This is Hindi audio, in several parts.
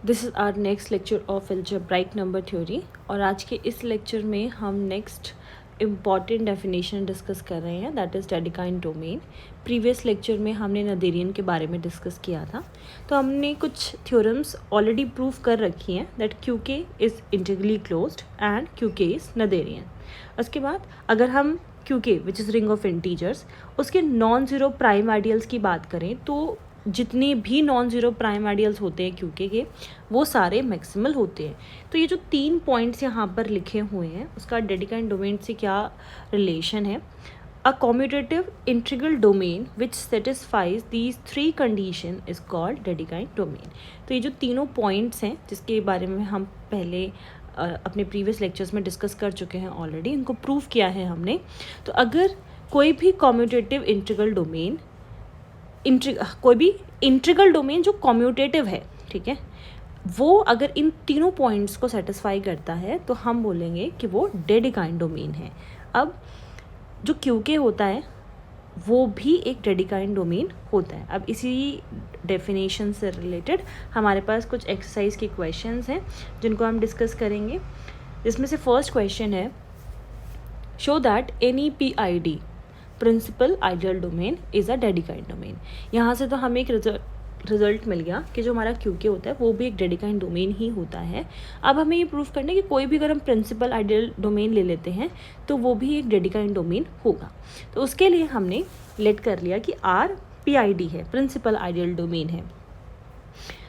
This is our next lecture of algebraic number theory और आज के इस लेक्चर में हम नेक्स्ट इम्पॉर्टेंट डेफिनेशन डिस्कस कर रहे हैं, that is Dedekind domain. Previous lecture में हमने नदेरियन के बारे में डिस्कस किया था, तो हमने कुछ थ्योरम्स ऑलरेडी प्रूव कर रखी हैं दैट क्यू के is integrally closed end Q के इज़ नदेरियन। उसके बाद अगर हम क्यू के which is ring of integers उसके नॉन ज़ीरो प्राइम आइडियल्स की बात करें तो जितने भी नॉन ज़ीरो प्राइम आइडियल्स होते हैं क्यूके के वो सारे मैक्सिमल होते हैं। तो ये जो 3 पॉइंट्स यहाँ पर लिखे हुए हैं उसका डेडिकाइन डोमेन से क्या रिलेशन है। A commutative integral domain which satisfies these 3 condition is called Dedekind domain. तो ये जो तीनों पॉइंट्स हैं जिसके बारे में हम पहले अपने प्रीवियस लेक्चर्स में डिस्कस कर चुके हैं ऑलरेडी, इनको प्रूव किया है हमने। तो अगर कोई भी कॉम्यूटेटिव इंटीग्रल डोमेन कोई भी इंटीग्रल डोमेन जो कॉम्यूटेटिव है, ठीक है, वो अगर इन तीनों पॉइंट्स को सेटिस्फाई करता है तो हम बोलेंगे कि वो डेडिकाइन डोमेन है। अब जो क्यू के होता है वो भी एक डेडिकाइन डोमेन होता है। अब इसी डेफिनेशन से रिलेटेड हमारे पास कुछ एक्सरसाइज के क्वेश्चंस हैं जिनको हम डिस्कस करेंगे। इसमें से फर्स्ट क्वेश्चन है, show that any P I D principal ideal domain is a Dedekind domain. यहाँ से तो हमें एक रिजल्ट मिल गया कि जो हमारा क्यूके होता है वो भी एक डेडिकाइन डोमेन ही होता है। अब हमें ये प्रूफ करना है कि कोई भी अगर हम प्रिंसिपल आइडियल डोमेन ले लेते हैं तो वो भी एक डेडिकाइन डोमेन होगा। तो उसके लिए हमने लेट कर लिया कि आर पी आई डी है, प्रिंसिपल आइडियल डोमेन है।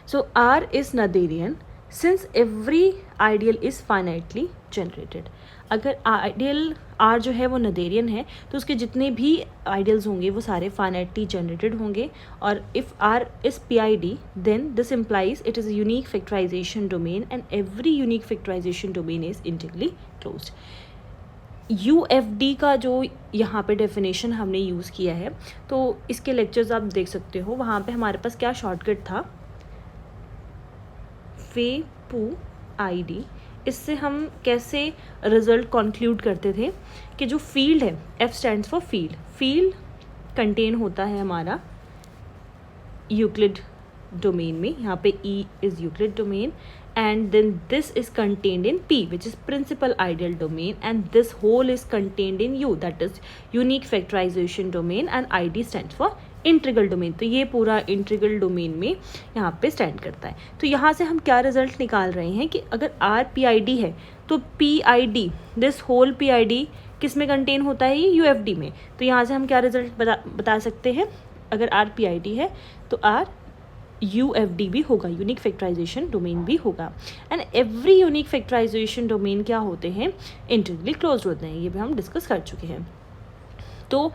So R is Noetherian since every ideal is finitely generated. अगर आइडियल आर जो है वो नदेरियन है तो उसके जितने भी आइडियल्स होंगे वो सारे फाइनाइटली जनरेटेड होंगे। और if R is P I D then this implies it is a unique factorisation domain and every unique factorisation domain is integrally closed. U F D का जो यहाँ पे डेफिनेशन हमने यूज़ किया है तो इसके लेक्चर्स आप देख सकते हो। वहाँ पे हमारे पास क्या शॉर्टकट था, फे पू आई डी। इससे हम कैसे रिजल्ट कंक्लूड करते थे कि जो फील्ड है, F stands for field, field contain होता है हमारा यूक्लिड डोमेन में। यहाँ पे E is Euclid domain and then this is contained in P which is principal ideal domain and this whole is contained in U that is unique factorisation domain and I D stands for integral domain. तो ये पूरा इंटीग्रल डोमेन में यहाँ पे स्टैंड करता है। तो यहाँ से हम क्या रिजल्ट निकाल रहे हैं कि अगर आर पी आई डी है तो P I D, this whole P I D किस में कंटेन होता है, ये यू एफ डी में। तो यहाँ से हम क्या रिजल्ट बता सकते हैं, अगर आर पी आई डी है तो आर यू एफ डी भी होगा, यूनिक फैक्टराइजेशन डोमेन भी होगा। And every unique factorisation domain क्या होते हैं, इंटीग्रली क्लोज होते हैं। ये भी हम डिस्कस कर चुके हैं। तो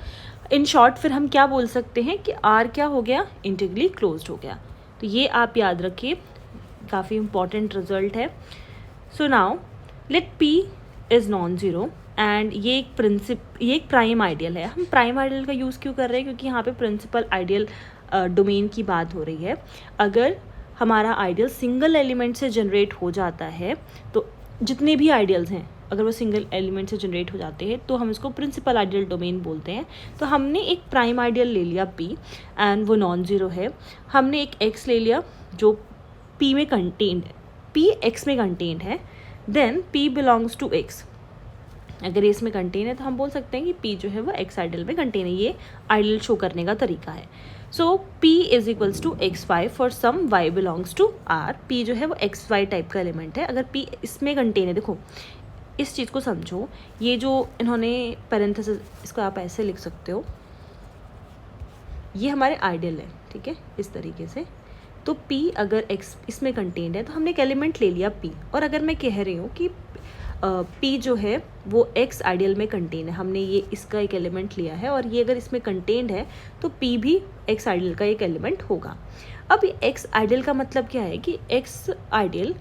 इन शॉर्ट फिर हम क्या बोल सकते हैं कि आर क्या हो गया, इंटीग्रली क्लोज्ड हो गया। तो ये आप याद रखिए, काफ़ी इंपॉर्टेंट रिजल्ट है। So now let P is non zero and ये एक प्राइम आइडियल है। हम प्राइम आइडियल का यूज़ क्यों कर रहे हैं, क्योंकि यहाँ पे प्रिंसिपल आइडियल डोमेन की बात हो रही है। अगर हमारा आइडियल सिंगल एलिमेंट से जनरेट हो जाता है तो जितने भी आइडियल्स हैं अगर वो सिंगल एलिमेंट से जनरेट हो जाते हैं तो हम इसको प्रिंसिपल आइडियल डोमेन बोलते हैं। तो हमने एक प्राइम आइडियल ले लिया पी एंड वो नॉन ज़ीरो है। हमने एक एक्स ले लिया जो पी में कंटेन्ड है, पी एक्स में कंटेन्ड है, then P belongs to X. अगर इसमें कंटेन है तो हम बोल सकते हैं कि पी जो है वो एक्स आइडियल में कंटेन है। ये आइडियल शो करने का तरीका है। So P is equals to X Y for some Y belongs to R. P जो है वो एक्स वाई टाइप का एलिमेंट है। अगर पी इसमें कंटेन है, देखो इस चीज़ को समझो, ये जो इन्होंने पैरेंथेसिस, इसको आप ऐसे लिख सकते हो, ये हमारे आइडियल है, ठीक है, इस तरीके से। तो P अगर X इसमें कंटेन्ड है तो हमने एक एलिमेंट ले लिया P। और अगर मैं कह रही हूँ कि P जो है वो X आइडियल में कंटेन है, हमने ये इसका एक एलिमेंट लिया है और ये अगर इसमें कंटेन्ड है तो P भी X आइडियल का एक एलिमेंट होगा। अब ये X आइडियल का मतलब क्या है कि X आइडियल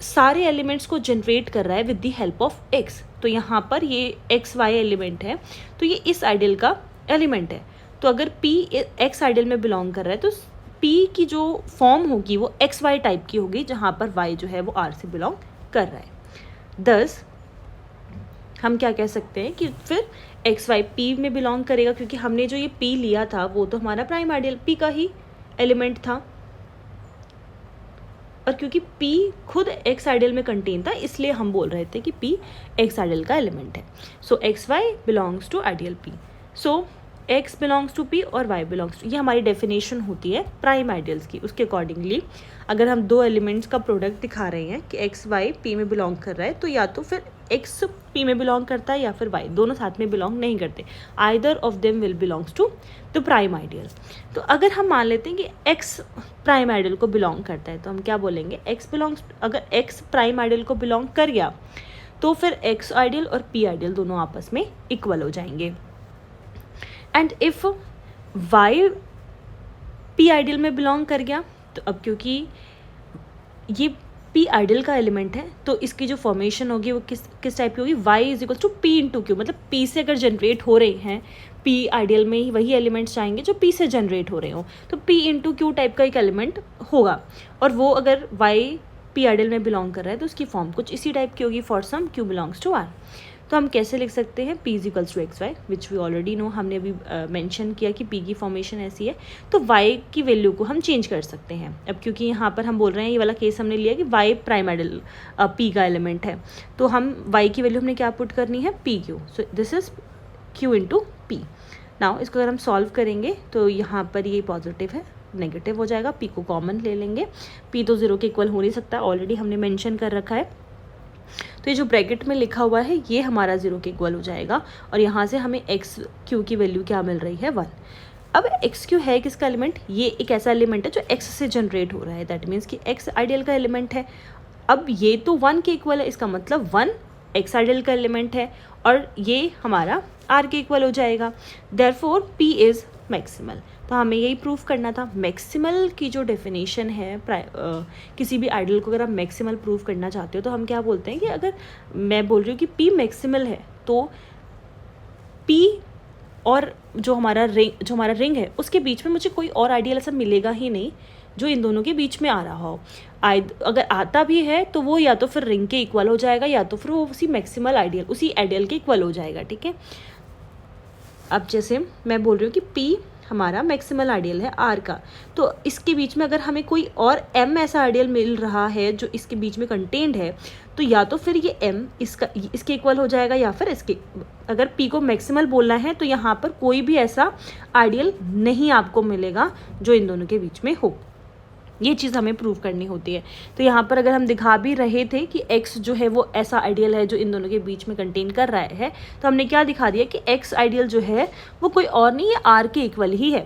सारे एलिमेंट्स को जनरेट कर रहा है with the help of x. तो यहाँ पर ये एक्स वाई एलिमेंट है तो ये इस आइडियल का एलिमेंट है। तो अगर P एक्स आइडियल में बिलोंग कर रहा है तो P की जो फॉर्म होगी वो एक्स वाई टाइप की होगी, जहाँ पर Y जो है वो R से बिलोंग कर रहा है। दस हम क्या कह सकते हैं कि फिर एक्स वाई P में बिलोंग करेगा, क्योंकि हमने जो ये P लिया था वो तो हमारा प्राइम आइडियल P का ही एलिमेंट था। और क्योंकि P खुद X आइडियल में कंटेन था इसलिए हम बोल रहे थे कि P X आइडियल का एलिमेंट है. So XY belongs to ideal P. So X belongs to P और Y बिलोंग्स टू, ये हमारी डेफिनेशन होती है प्राइम आइडियल्स की. उसके अकॉर्डिंगली अगर हम दो एलिमेंट्स का प्रोडक्ट दिखा रहे हैं कि XY P में बिलोंग कर रहा है तो या तो फिर X P में बिलोंग करता है या फिर Y, दोनों साथ में बिलोंग नहीं करते. Either of them will belongs to the prime ideal. तो अगर हम मान लेते हैं कि X प्राइम आइडियल को बिलोंग करता है तो हम क्या बोलेंगे, X बिलोंग्स, अगर X प्राइम आइडियल को बिलोंग कर गया तो फिर X आइडियल और P आइडियल दोनों आपस में इक्वल हो जाएंगे. And if Y P ideal में बिलोंग कर गया तो अब क्योंकि ये P आइडियल का एलिमेंट है तो इसकी जो फॉर्मेशन होगी वो किस टाइप की होगी, Y is equal to P into Q. मतलब P से अगर जनरेट हो रहे हैं P आइडियल में ही वही एलिमेंट्स चाहेंगे जो P से जनरेट हो रहे हो, तो P इंटू क्यू टाइप का एक एलिमेंट होगा. और वो अगर Y P आइडियल में बिलोंग कर रहा है तो उसकी फॉर्म कुछ इसी टाइप की होगी, for some Q belongs to R. तो हम कैसे लिख सकते हैं, P is equals to XY which we already know, हमने अभी मेंशन किया कि P की फॉर्मेशन ऐसी है. तो Y की वैल्यू को हम चेंज कर सकते हैं. अब क्योंकि यहाँ पर हम बोल रहे हैं, ये वाला केस हमने लिया कि Y प्राइम आइडियल P का एलिमेंट है, तो हम Y की वैल्यू हमने क्या पुट करनी है, PQ. So this is Q into P. Now इसको अगर हम सॉल्व करेंगे तो यहाँ पर ये पॉजिटिव है, नेगेटिव हो जाएगा, P को कॉमन ले लेंगे. P तो 0 के इक्वल हो नहीं सकता, ऑलरेडी हमने मेंशन कर रखा है. तो ये जो ब्रैकेट में लिखा हुआ है ये हमारा 0 के इक्वल हो जाएगा और यहाँ से हमें XQ की वैल्यू क्या मिल रही है, 1. अब XQ है किसका एलिमेंट, ये एक ऐसा एलिमेंट है जो X से जनरेट हो रहा है. दैट मीन्स कि X आइडियल का एलिमेंट है. अब ये तो 1 के इक्वल है, इसका मतलब 1 X आइडियल का एलिमेंट है और ये हमारा R के इक्वल हो जाएगा. Therefore P is maximal. तो हमें यही प्रूफ करना था. मैक्सिमल की जो डेफिनेशन है किसी भी आइडियल को अगर आप मैक्सिमल प्रूफ करना चाहते हो तो हम क्या बोलते हैं कि अगर मैं बोल रही हूँ कि P मैक्सिमल है तो P और जो हमारा रिंग है उसके बीच में मुझे कोई और आइडियल ऐसा मिलेगा ही नहीं जो इन दोनों के बीच में आ रहा हो. अगर आता भी है तो वो या तो फिर रिंग के इक्वल हो जाएगा या तो फिर वो उसी मैक्सिमल आइडियल, उसी आइडियल के इक्वल हो जाएगा. ठीक है. अब जैसे मैं बोल रही हूँ कि P हमारा मैक्सिमल आइडियल है R का, तो इसके बीच में अगर हमें कोई और M ऐसा आइडियल मिल रहा है जो इसके बीच में कंटेंड है तो या तो फिर ये M इसके इक्वल हो जाएगा या फिर इसके. अगर P को मैक्सिमल बोलना है तो यहाँ पर कोई भी ऐसा आइडियल नहीं आपको मिलेगा जो इन दोनों के बीच में हो. ये चीज़ हमें प्रूव करनी होती है. तो यहाँ पर अगर हम दिखा भी रहे थे कि X जो है वो ऐसा आइडियल है जो इन दोनों के बीच में कंटेन कर रहा है, तो हमने क्या दिखा दिया कि X आइडियल जो है वो कोई और नहीं है, R के इक्वल ही है.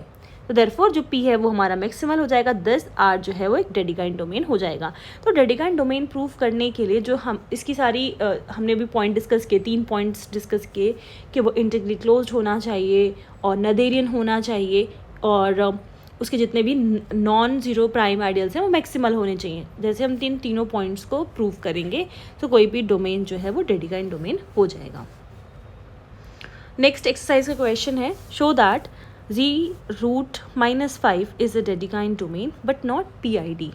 तो देयरफॉर जो P है वो हमारा मैक्सिमल हो जाएगा, दस R जो है वो एक डेडिकाइन डोमेन हो जाएगा. तो डेडिकाइन डोमेन प्रूव करने के लिए जो हम इसकी सारी हमने भी पॉइंट डिस्कस किए, 3 पॉइंट्स डिस्कस किए कि वो इंटीग्रली क्लोज्ड होना चाहिए और नोथेरियन होना चाहिए और उसके जितने भी नॉन जीरो प्राइम आइडियल्स हैं वो मैक्सिमल होने चाहिए. जैसे हम तीनों पॉइंट्स को प्रूव करेंगे तो कोई भी डोमेन जो है वो डेडिकाइन डोमेन हो जाएगा. नेक्स्ट एक्सरसाइज का क्वेश्चन है, show that Z√-5 is a Dedekind domain but not PID.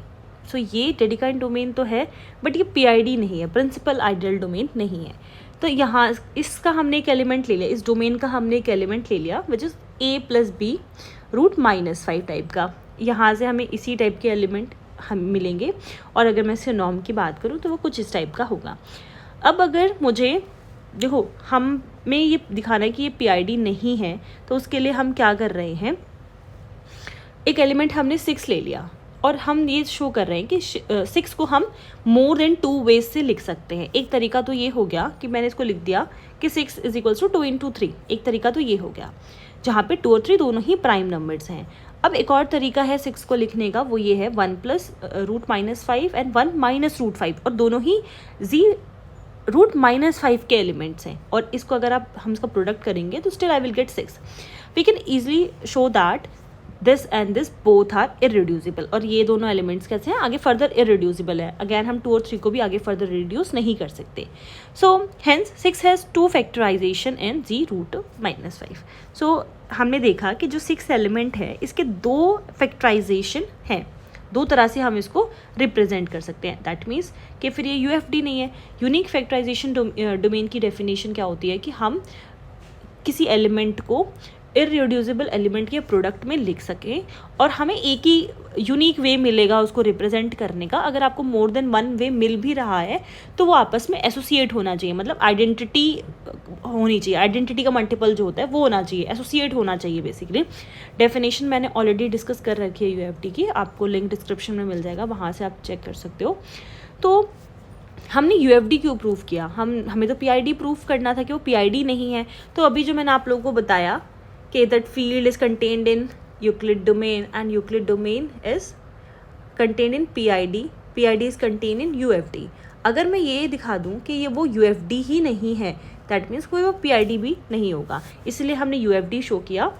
So ये डेडिकाइन डोमेन तो है बट ये PID नहीं है, प्रिंसिपल आइडियल डोमेन नहीं है. तो यहाँ इसका हमने एक एलिमेंट ले लिया, इस डोमेन का हमने एक एलिमेंट ले लिया which is A + B√-5 type का. यहाँ से हमें इसी टाइप के एलिमेंट हम मिलेंगे और अगर मैं इसके नॉर्म की बात करूँ तो वो कुछ इस टाइप का होगा. अब अगर मुझे देखो हमें ये दिखाना है कि ये PID नहीं है तो उसके लिए हम क्या कर रहे हैं, एक एलिमेंट हमने 6 ले लिया और हम ये शो कर रहे हैं कि 6 को हम मोर देन 2 वेज से लिख सकते हैं. एक तरीका तो ये हो गया कि मैंने इसको लिख दिया कि 6 = 2 × 3. एक तरीका तो ये हो गया जहाँ पे 2 और 3 दोनों ही प्राइम नंबर्स हैं. अब एक और तरीका है 6 को लिखने का, वो ये है 1 + √-5 एंड 1 - √5 और दोनों ही Z√-5 के एलिमेंट्स हैं. और इसको अगर हम इसका प्रोडक्ट करेंगे तो still I will get 6. We can easily show that this and this both are irreducible. और ये दोनों एलिमेंट्स कैसे हैं, आगे फर्दर इररिड्यूसिबल है. अगैन हम 2 और 3 को भी आगे फर्दर रिड्यूस नहीं कर सकते. So hence 6 has 2 factorisation in Z√-5. So हमने देखा कि जो 6 एलिमेंट है इसके 2 फैक्टराइजेशन हैं, 2 तरह से हम इसको रिप्रेजेंट कर सकते हैं. दैट मीन्स कि फिर ये UFD नहीं है. यूनिक फैक्टराइजेशन डोमेन की डेफिनेशन क्या होती है कि हम किसी एलिमेंट को इररिड्यूसिबल एलिमेंट के प्रोडक्ट में लिख सकें और हमें एक ही यूनिक वे मिलेगा उसको रिप्रेजेंट करने का। अगर आपको मोर देन वन वे मिल भी रहा है तो वो आपस में एसोसिएट होना चाहिए, मतलब आइडेंटिटी होनी चाहिए, आइडेंटिटी का मल्टीपल जो होता है वो होना चाहिए, एसोसिएट होना चाहिए बेसिकली। डेफिनेशन मैंने ऑलरेडी डिस्कस कर रखी है यूएफडी की, आपको लिंक डिस्क्रिप्शन में मिल जाएगा, वहाँ से आप चेक कर सकते हो। तो हमने यूएफडी क्यों प्रूव किया, हमें तो पीआईडी प्रूव करना था कि वो पीआईडी नहीं है। तो अभी जो मैंने आप लोगों को बताया कि that field is contained in Euclid domain and Euclid domain is contained in PID, PID is contained in UFD. अगर मैं ये दिखा दूं कि ये वो यूएफडी ही नहीं है, दैट मीन्स कोई वो पीआईडी भी नहीं होगा। इसलिए हमने यूएफडी शो किया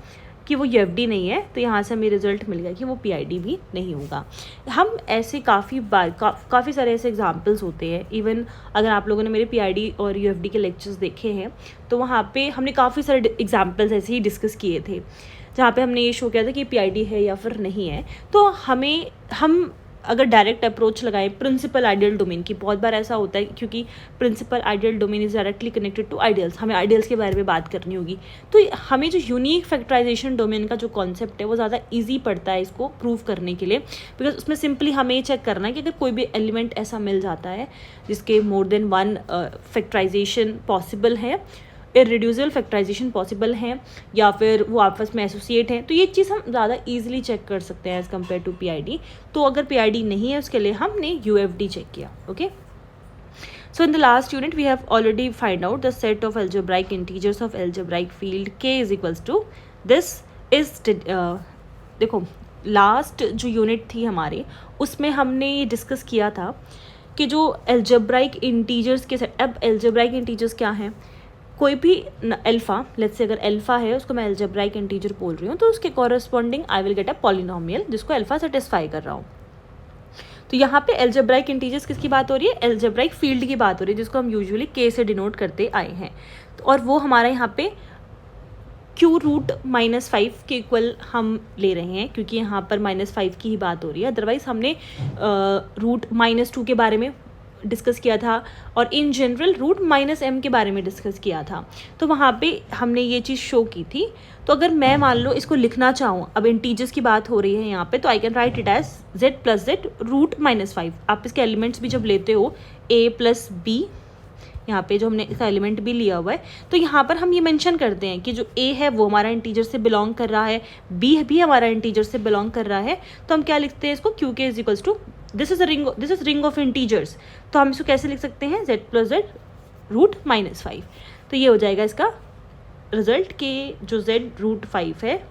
कि वो यूएफडी नहीं है, तो यहाँ से हमें रिजल्ट मिल गया कि वो पीआईडी भी नहीं होगा। हम ऐसे काफ़ी सारे ऐसे एग्जांपल्स होते हैं। इवन अगर आप लोगों ने मेरे पीआईडी और यूएफडी के लेक्चर्स देखे हैं तो वहाँ पे हमने काफ़ी सारे एग्जांपल्स ऐसे ही डिस्कस किए थे जहाँ पे हमने ये शो किया था कि पीआईडी है या फिर नहीं है। तो हम अगर डायरेक्ट अप्रोच लगाएं प्रिंसिपल आइडियल डोमेन की, बहुत बार ऐसा होता है क्योंकि principal ideal domain is directly connected to ideals, हमें आइडियल्स के बारे में बात करनी होगी, तो हमें जो यूनिक फैक्टराइजेशन डोमेन का जो कॉन्सेप्ट है वो ज़्यादा ईजी पड़ता है इसको प्रूव करने के लिए, बिकॉज उसमें सिंपली हमें चेक करना है कि अगर कोई भी एलिमेंट ऐसा मिल जाता है जिसके more than one factorisation possible है, इररिड्यूसिबल फैक्टराइजेशन पॉसिबल हैं या फिर वो आपस में एसोसिएट हैं, तो ये चीज़ हम ज़्यादा ईजिली चेक कर सकते हैं एज़ कम्पेयर टू पीआईडी। तो अगर पीआईडी नहीं है उसके लिए हमने यूएफडी चेक किया। Okay, so in the last unit we have already find out the set of algebraic integers of algebraic field K is equals to this is. देखो लास्ट जो यूनिट थी हमारी उसमें हमने ये डिस्कस किया था कि जो एल्जेब्राइक इंटीजर्स के सेट, अब एल्जेब्राइक इंटीजर्स क्या हैं, कोई भी अल्फ़ा, लेट्स से अगर अल्फ़ा है उसको मैं एल्जेब्राइक इंटीजर बोल रही हूँ तो उसके corresponding I will get a polynomial जिसको अल्फ़ा सेटिस्फाई कर रहा हूँ। तो यहाँ पे एल्जेब्राइक इंटीजर्स किसकी बात हो रही है, एल्जेब्राइक फील्ड की बात हो रही है जिसको हम यूजुअली के से डिनोट करते आए हैं। तो और वो हमारा यहाँ पे क्यू रूट -5 के इक्वल हम ले रहे हैं क्योंकि यहाँ पर -5 की ही बात हो रही है, अदरवाइज हमने रूट -2 के बारे में डिस्कस किया था और इन जनरल रूट -m के बारे में डिस्कस किया था। तो वहाँ पे हमने ये चीज़ शो की थी। तो अगर मैं मान लो इसको लिखना चाहूँ, अब इंटीजर्स की बात हो रही है यहाँ पे, तो I can write it as z + z root -5। आप इसके एलिमेंट्स भी जब लेते हो a + b, यहाँ पे जो हमने इसका एलिमेंट भी लिया हुआ है, तो यहाँ पर हम ये मेंशन करते हैं कि जो a है वो हमारा इंटीजर से बिलोंग कर रहा है, b भी हमारा इंटीजर से बिलोंग कर रहा है, तो हम क्या लिखते हैं इसको, Q K is equals to this is ring of integers. तो हम इसको कैसे लिख सकते हैं, z + z रूट -5। तो ये हो जाएगा इसका रिजल्ट कि जो z √5 है,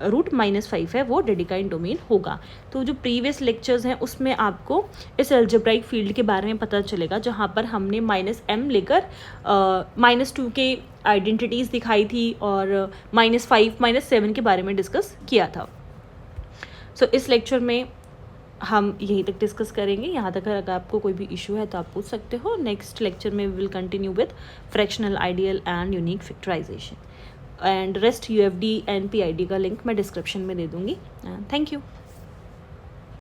रूट -5 है, वो डेडिकाइन डोमेन होगा। तो जो प्रीवियस लेक्चर्स हैं उसमें आपको इस एल्जेब्राइक फील्ड के बारे में पता चलेगा जहाँ पर हमने -m लेकर -2 के आइडेंटिटीज़ दिखाई थी और -5 -7 के बारे में डिस्कस किया था। सो इस लेक्चर में हम यहीं तक डिस्कस करेंगे। यहाँ तक अगर आपको कोई भी इशू है तो आप पूछ सकते हो। नेक्स्ट लेक्चर में we will continue with fractional ideal and unique factorisation, and rest UFD and PID का लिंक मैं डिस्क्रिप्शन में दे दूँगी। Thank you.